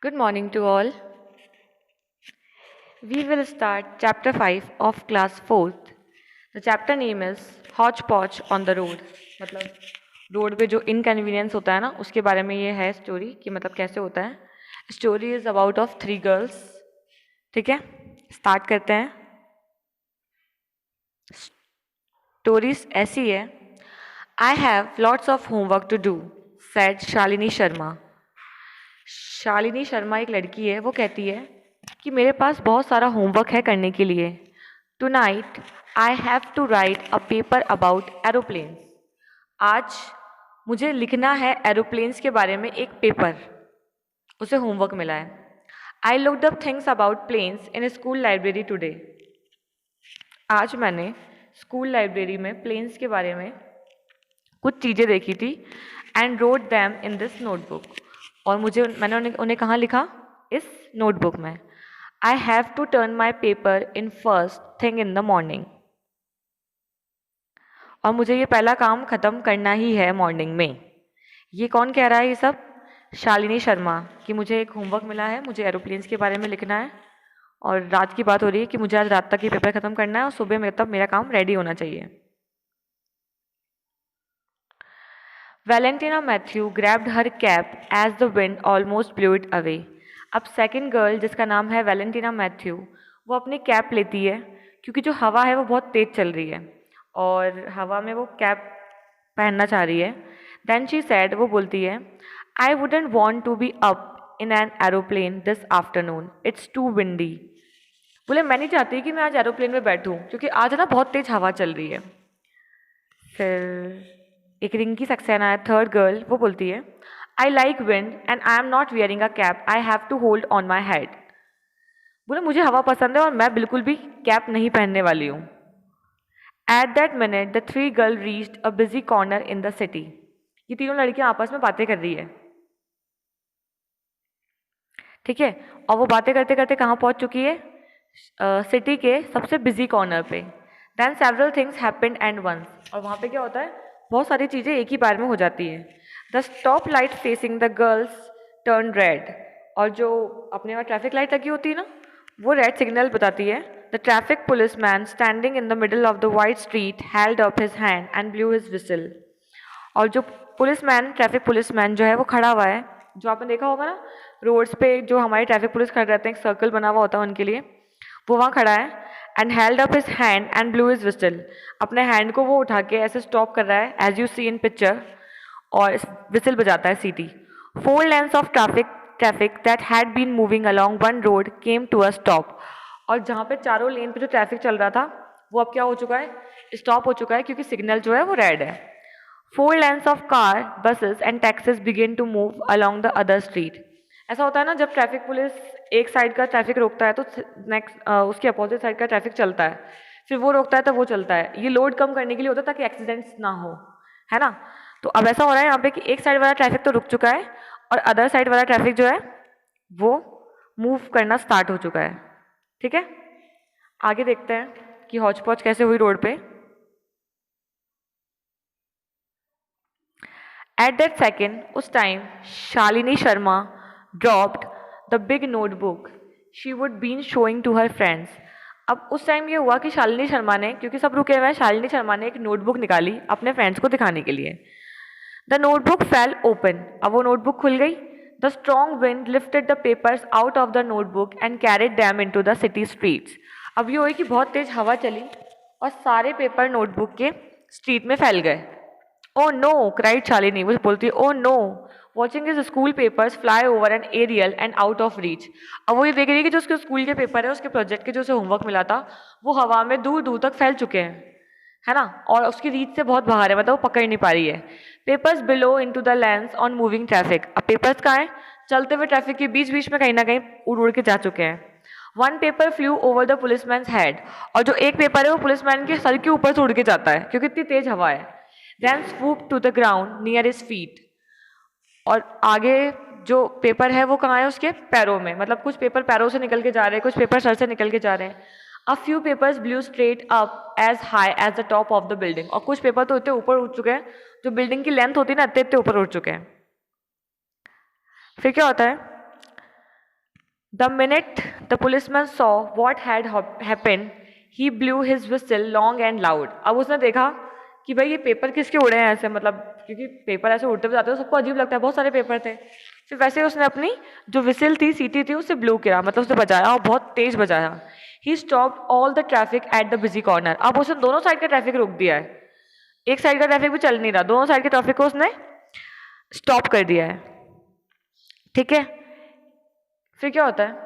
Good morning to all. We will start chapter 5 of class 4th. The chapter name is Hodgepodge on the road. मतलब road पे जो inconvenience होता है ना उसके बारे में ये है स्टोरी कि मतलब कैसे होता है. Story is about of 3 girls. ठीक है, स्टार्ट करते हैं. स्टोरीज ऐसी है. I have lots of homework to do, said Shalini Sharma. Shalini Sharma एक लड़की है. वो कहती है कि मेरे पास बहुत सारा होमवर्क है करने के लिए. Tonight I have to write a paper about aeroplanes. आज मुझे लिखना है एरोप्लेन्स के बारे में एक पेपर. उसे होमवर्क मिला है. I looked up things about planes in school library today. आज मैंने स्कूल लाइब्रेरी में प्लेन्स के बारे में कुछ चीज़ें देखी थी. And wrote them in this notebook. और मैंने उन्हें कहाँ लिखा? इस नोटबुक में. I have to turn my paper in first thing in the morning. और मुझे ये पहला काम ख़त्म करना ही है मॉर्निंग में. ये कौन कह रहा है ये सब? शालिनी शर्मा. कि मुझे एक होमवर्क मिला है, मुझे एरोप्लेन्स के बारे में लिखना है और रात की बात हो रही है कि मुझे आज रात तक ये पेपर ख़त्म करना है और सुबह मेरा काम रेडी होना चाहिए. Valentina Matthew grabbed her cap as the wind almost blew it away. अब सेकंड गर्ल जिसका नाम है वैलेंटिना मैथ्यू, वो अपनी कैप लेती है क्योंकि जो हवा है वो बहुत तेज़ चल रही है और हवा में वो कैप पहनना चाह रही है. देन शी सैड, वो बोलती है, I wouldn't want to be up in an aeroplane this afternoon, it's too windy. बोले मैं नहीं चाहती कि मैं आज एरोप्लेन में बैठूं क्योंकि आज ना बहुत तेज़ हवा चल रही है. फिर एक रिंकी सक्सेना है, थर्ड गर्ल. वो बोलती है, I like wind and I am not wearing a cap, I have to hold on my head. बोले मुझे हवा पसंद है और मैं बिल्कुल भी कैप नहीं पहनने वाली हूँ. At that minute the three girl reached a busy corner in the city. ये तीनों लड़कियां आपस में बातें कर रही है. ठीक है, और वो बातें करते करते कहाँ पहुँच चुकी है? सिटी के सबसे बिजी कॉर्नर पे. Then several things happened and once. और वहाँ पे क्या होता है? बहुत सारी चीज़ें एक ही बार में हो जाती हैं. The stop light facing the girls turn red. और जो अपने वहाँ ट्रैफिक लाइट लगी होती है ना, वो रेड सिग्नल बताती है. The traffic police man standing in the middle of the white street held up his hand and blew his whistle. और जो ट्रैफिक पुलिस मैन जो है वो खड़ा हुआ है. जो आपने देखा होगा ना रोड्स पे, जो हमारे ट्रैफिक पुलिस खड़े रहते हैं, एक सर्कल बना हुआ होता है उनके लिए, वो वहाँ खड़ा है. And held up his hand and blew his whistle. अपने हैंड को वो उठा के ऐसे स्टॉप कर रहा है as you see in picture, और विस्टल बजाता है सीटी. 4 lanes of traffic that had been moving along one road came to a stop. और जहाँ पे चारों लेन पे जो ट्रैफिक चल रहा था वो अब क्या हो चुका है? स्टॉप हो चुका है क्योंकि सिग्नल जो है वो रेड है. 4 lanes of car, buses and taxis begin to move along the other street. ऐसा होता है ना, जब ट्रैफिक पुलिस एक साइड का ट्रैफिक रोकता है तो नेक्स्ट उसके अपोजिट साइड का ट्रैफिक चलता है, फिर वो रोकता है तो वो चलता है. ये लोड कम करने के लिए होता है ताकि एक्सीडेंट्स ना हो, है ना. तो अब ऐसा हो रहा है यहाँ पे कि एक साइड वाला ट्रैफिक तो रुक चुका है और अदर साइड वाला ट्रैफिक जो है वो मूव करना स्टार्ट हो चुका है. ठीक है, आगे देखते हैं कि हौच पौच कैसे हुई रोड पे. एट दैट सेकेंड, उस time, Shalini Sharma dropped the big notebook she would been showing to her friends. अब उस टाइम ये हुआ कि शालिनी शर्मा ने, क्योंकि सब रुके हुए हैं, शालिनी शर्मा ने एक नोटबुक निकाली अपने फ्रेंड्स को दिखाने के लिए. The notebook fail open. अब वो नोटबुक खुल गई. The strong wind lifted the papers out of the notebook and carried them into the city streets. अब ये हुई कि बहुत तेज हवा चली और सारे पेपर नोटबुक के स्ट्रीट में फैल गए. Oh no, cried Shalini. वो बोलती है, oh no, watching his school papers fly over an aerial and out of reach. अब वो ये देख रही है कि जो उसके स्कूल के पेपर है, उसके प्रोजेक्ट के जो उसे होमवर्क मिला था, वो हवा में दूर दूर तक फैल चुके हैं, है ना, और उसकी रीच से बहुत बाहर है, मतलब वो पकड़ नहीं पा रही है. Papers below into the lanes on moving traffic. अब पेपर्स कहाँ हैं? चलते हुए ट्रैफिक के बीच बीच में कहीं ना कहीं उड़ उड़ के जा चुके हैं. One paper flew over the policeman's head. और जो एक पेपर है वो पुलिसमैन के सर के ऊपर से उड़ के जाता है क्योंकि इतनी तेज हवा है. Then swooped to the ground near his feet. और आगे जो पेपर है वो कहाँ है? उसके पैरों में. मतलब कुछ पेपर पैरों से निकल के जा रहे हैं, कुछ पेपर सर से निकल के जा रहे हैं. A few papers blew straight up as high as the top of the building. और कुछ पेपर तो इतने ऊपर उठ चुके हैं, जो बिल्डिंग की लेंथ होती है ना, इतने इतने ऊपर उठ चुके हैं. फिर क्या होता है? The minute the policeman saw what had happen he blue his whistle long and loud. अब उसने देखा कि भाई ये पेपर किसके उड़े हैं ऐसे, मतलब क्योंकि पेपर ऐसे उड़ते हुए जाते हैं तो सबको अजीब लगता है, बहुत सारे पेपर थे। फिर वैसे उसने अपनी जो विसिल थी, सीटी थी, उससे ब्लू किया, मतलब उसने बजाया और बहुत तेज बजाया। He stop all the traffic at the busy corner. अब उसने दोनों साइड का ट्रैफिक रोक दिया है, एक साइड का ट्रैफिक भी चल नहीं रहा, दोनों साइड के ट्रैफिक को उसने स्टॉप कर दिया है। ठीक है, फिर क्या होता है,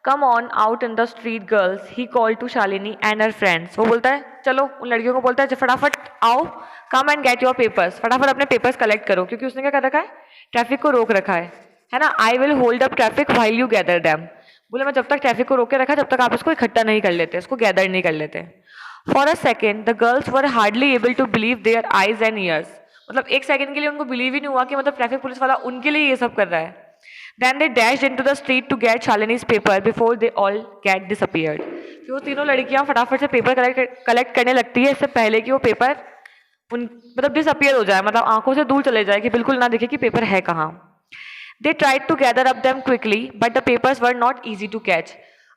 come on out in the street girls he call to Shalini and her friends. वो बोलता है चलो, उन लड़कियों को बोलता है फटाफट आओ, come and get your papers, फटाफट अपने पेपर्स कलेक्ट करो, क्योंकि उसने क्या कर रखा है, ट्रैफिक को रोक रखा है ना। I will hold up traffic while you gather them. बोले मैं जब तक ट्रैफिक को रोक के रखा, जब तक आप इसको इकट्ठा नहीं कर लेते, इसको गैदर नहीं कर लेते। For a second the girls were hardly able to believe their eyes and ears. मतलब एक सेकंड के लिए उनको बिलीव ही नहीं हुआ कि मतलब ट्रैफिक पुलिस वाला उनके लिए ये सब कर रहा है। Then they dashed into the street to get Shalini's paper before they all get disappeared. फिर वो तीनों लड़कियां फटाफट से पेपर कलेक्ट करने लगती है, इससे पहले कि वो पेपर उन मतलब डिसअपियर हो जाए, मतलब आंखों से दूर चले जाए, कि बिल्कुल ना दिखे कि पेपर है कहाँ। They tried to gather up them quickly, but the papers were not easy to catch.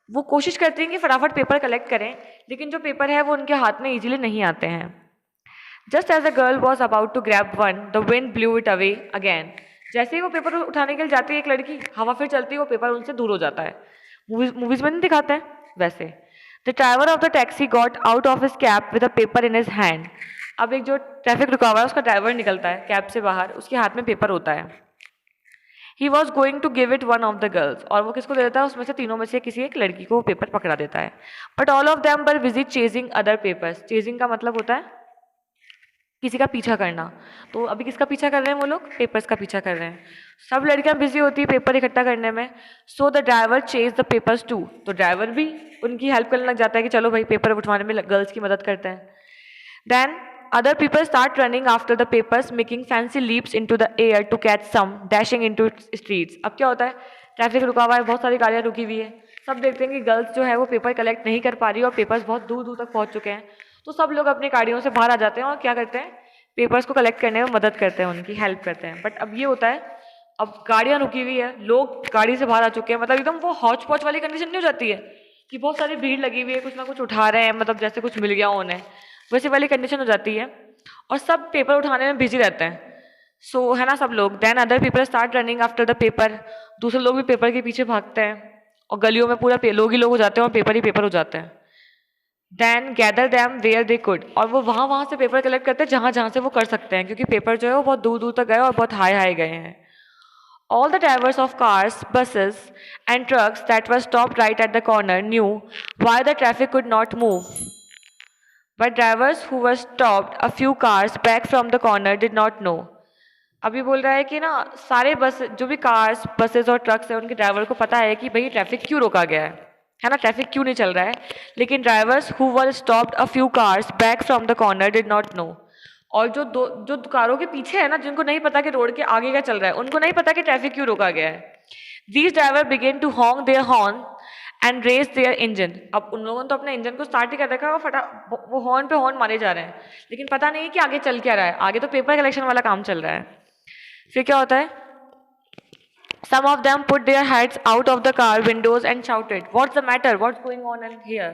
वो कोशिश करती हैं कि फटाफट पेपर कलेक्ट करें, लेकिन जो पेपर है वो उनके हाथ में इजीली नहीं आते हैं। Just as the girl was about to grab one, the wind blew it away again. जैसे ही वो पेपर उठाने के लिए जाती है एक लड़की, हवा फिर चलती है, वो पेपर उनसे दूर हो जाता है। मूवीज में नहीं दिखाते हैं वैसे। The driver of the taxi got out of his cab with a paper in his hand. अब एक जो ट्रैफिक रुका हुआ है उसका ड्राइवर निकलता है कैब से बाहर, उसके हाथ में पेपर होता है। He was going to give it one of the girls. और वो किसको दे देता है, उसमें से तीनों में से किसी एक लड़की को वो पेपर पकड़ा देता है। But all of them were busy chasing other papers. Chasing का मतलब होता है किसी का पीछा करना। तो अभी किसका पीछा कर रहे हैं वो लोग, पेपर्स का पीछा कर रहे हैं। सब लड़कियां बिजी होती है पेपर इकट्ठा करने में। So the driver chase the papers too. तो ड्राइवर भी उनकी हेल्प करने लग जाता है कि चलो भाई पेपर उठवाने में गर्ल्स की मदद करते हैं। Then other people start running after the papers making fancy leaps into the air to catch some dashing into streets. अब क्या होता है, ट्रैफिक रुका हुआ है, बहुत सारी गाड़ियां रुकी हुई है, सब देखते हैं कि गर्ल्स जो है वो पेपर कलेक्ट नहीं कर पा रही और पेपर्स बहुत दूर दूर तक पहुंच चुके हैं। तो सब लोग अपनी गाड़ियों से बाहर आ जाते हैं और क्या करते हैं, पेपर्स को कलेक्ट करने में मदद करते हैं, उनकी हेल्प करते हैं। बट अब ये होता है, अब गाड़ियां रुकी हुई है, लोग गाड़ी से बाहर आ चुके हैं, मतलब एकदम वो हौच पौच वाली कंडीशन नहीं हो जाती है कि बहुत सारी भीड़ लगी हुई है, कुछ ना कुछ उठा रहे हैं, मतलब जैसे कुछ मिल गया उन्हें, वैसे वाली कंडीशन हो जाती है और सब पेपर उठाने में बिजी रहते हैं। सो है ना सब लोग। Then other people start running after the paper. दूसरे लोग भी पेपर के पीछे भागते हैं और गलियों में पूरा लोग ही लोग हो जाते हैं और पेपर ही पेपर हो जाते हैं। Then gather them where they could. और वो वहाँ से पेपर कलेक्ट करते हैं जहाँ से वो कर सकते हैं, क्योंकि पेपर जो है वो बहुत दूर दूर तक गए और बहुत हाई गए हैं। All the drivers of cars, buses and trucks that were stopped right at the corner knew why the traffic could not move. But drivers who were stopped a few cars back from the corner did not know. अभी बोल रहा है कि ना सारे बस जो भी कार्स बसेस और ट्रक्स हैं उनके ड्राइवर को पता है कि भाई ट्रैफिक क्यों रोका गया है ना, ट्रैफिक क्यों नहीं चल रहा है। लेकिन drivers who were stopped a few cars back from the corner did not know. और जो कारों के पीछे है ना, जिनको नहीं पता कि रोड के आगे क्या चल रहा है, उनको नहीं पता कि ट्रैफिक क्यों रोका गया है। These driver began to honk their horn and race their engine. अब उन लोगों ने तो अपने इंजन को स्टार्ट ही कर रखा है, वो हॉर्न पे हॉर्न मारे जा रहे हैं, लेकिन पता नहीं है कि आगे चल क्या रहा है, आगे तो पेपर कलेक्शन वाला काम चल रहा है। फिर क्या होता है, some of them put their heads out of the car windows and shouted, "What's the matter? What's going on in here?"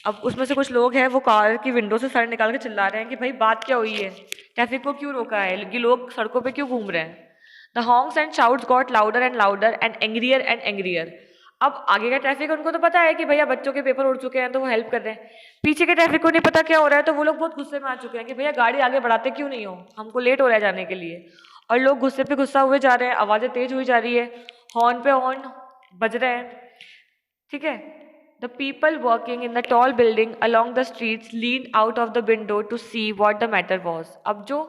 अब उसमें से कुछ लोग हैं वो कार की विंडो से सर निकाल के चिल्ला रहे हैं कि भाई बात क्या हुई है, ट्रैफिक को क्यों रोका है, कि लोग सड़कों पे क्यों घूम रहे हैं। द हॉन्ग्स and shouts got louder and angrier and angrier. अब आगे का ट्रैफिक उनको तो पता है कि भैया बच्चों के पेपर उड़ चुके हैं तो वो हेल्प कर रहे हैं, पीछे के ट्रैफिक को नहीं पता क्या हो रहा है, तो वो लोग बहुत गुस्से में आ चुके हैं कि भैया गाड़ी आगे बढ़ाते क्यों नहीं हो, हमको लेट हो रहा है जाने के लिए। और लोग गुस्से पे गुस्सा हुए जा रहे हैं, आवाज़ें तेज हुई जा रही है, हॉर्न पे हॉर्न बज रहे हैं। ठीक है, the people working in the tall building along the streets lean out of the window to see what the matter was. अब जो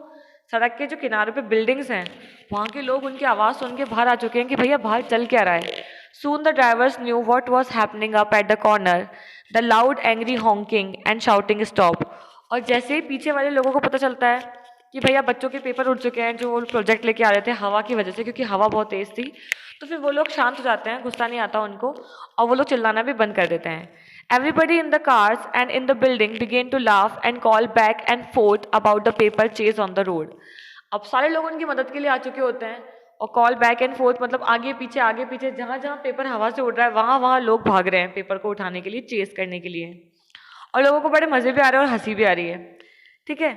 सड़क के जो किनारे पे बिल्डिंग्स हैं वहाँ के लोग उनकी आवाज़ सुन के बाहर आ चुके हैं कि भैया बाहर चल क्या रहा है। Soon the drivers knew what was happening up at the corner, the loud angry honking and shouting stop. और जैसे ही पीछे वाले लोगों को पता चलता है कि भैया बच्चों के पेपर उड़ चुके हैं, जो वो प्रोजेक्ट लेके आ रहे थे हवा की वजह से, क्योंकि हवा बहुत तेज़ थी, तो फिर वो लोग शांत हो जाते हैं, गुस्सा नहीं आता उनको, और वो लोग चिल्लाना भी बंद कर देते हैं। Everybody in the cars and in the building began to laugh and call back and forth about the paper chase on the road. अब सारे लोग उनकी मदद के लिए आ चुके होते हैं और कॉल बैक एंड फोर्थ मतलब आगे पीछे जहाँ जहाँ पेपर हवा से उड़ रहा है वहाँ वहाँ लोग भाग रहे हैं पेपर को उठाने के लिए, चेस करने के लिए, और लोगों को बड़े मज़े भी आ रहे हैं और हंसी भी आ रही है, ठीक है।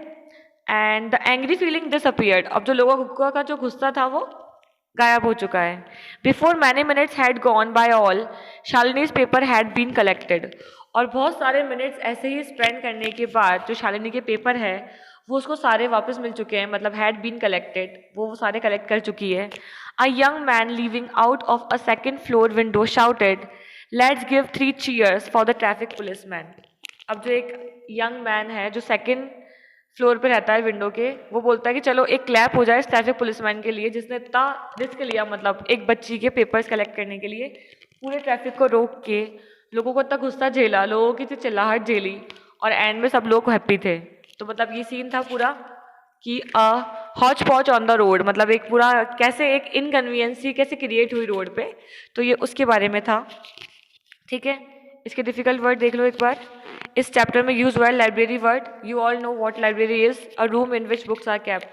And the angry feeling disappeared, अब जो लोगों का जो गुस्सा था वो गायब हो चुका है। Before many minutes had gone by all Shalini's paper had been collected, और बहुत सारे मिनट्स ऐसे ही स्पेंड करने के बाद जो शालिनी के पेपर है वो उसको सारे वापस मिल चुके हैं, मतलब हैड बीन कलेक्टेड, वो सारे कलेक्ट कर चुकी है। A young man living out of a second floor window shouted, let's give 3 cheers for the traffic policeman. अब जो एक यंग मैन है जो सेकेंड फ्लोर पे रहता है विंडो के, वो बोलता है कि चलो एक क्लैप हो जाए इस ट्रैफिक पुलिसमैन के लिए जिसने इतना रिस्क लिया, मतलब एक बच्ची के पेपर्स कलेक्ट करने के लिए पूरे ट्रैफिक को रोक के लोगों को इतना गुस्सा झेला, लोगों की चिल्लाहट झेली, और एंड में सब लोग हैप्पी थे। तो मतलब ये सीन था पूरा कि हॉच पॉच ऑन द रोड, मतलब एक पूरा कैसे एक इनकन्वीनियंसी कैसे क्रिएट हुई रोड पे, तो ये उसके बारे में था, ठीक है। इसके डिफिकल्ट वर्ड देख लो एक बार। इस चैप्टर में यूज हुआ है library word. You all know what library is, a room in which books are kept,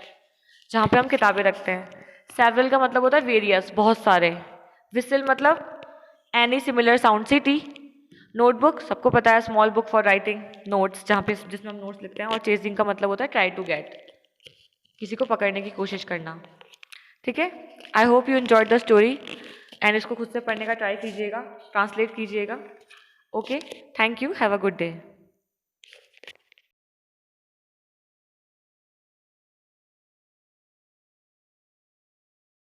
जहाँ पे हम किताबें रखते हैं। सेवरल का मतलब होता है वेरियस, बहुत सारे। विसिल मतलब any similar sound. City, notebook सबको पता है, small book for writing notes, जहाँ पे जिसमें हम नोट्स लिखते हैं। और चेजिंग का मतलब होता है ट्राई टू गेट, किसी को पकड़ने की कोशिश करना, ठीक है। I hope you enjoyed the story and इसको खुद से पढ़ने का ट्राई कीजिएगा, ट्रांसलेट कीजिएगा। Okay, thank you, have a good day.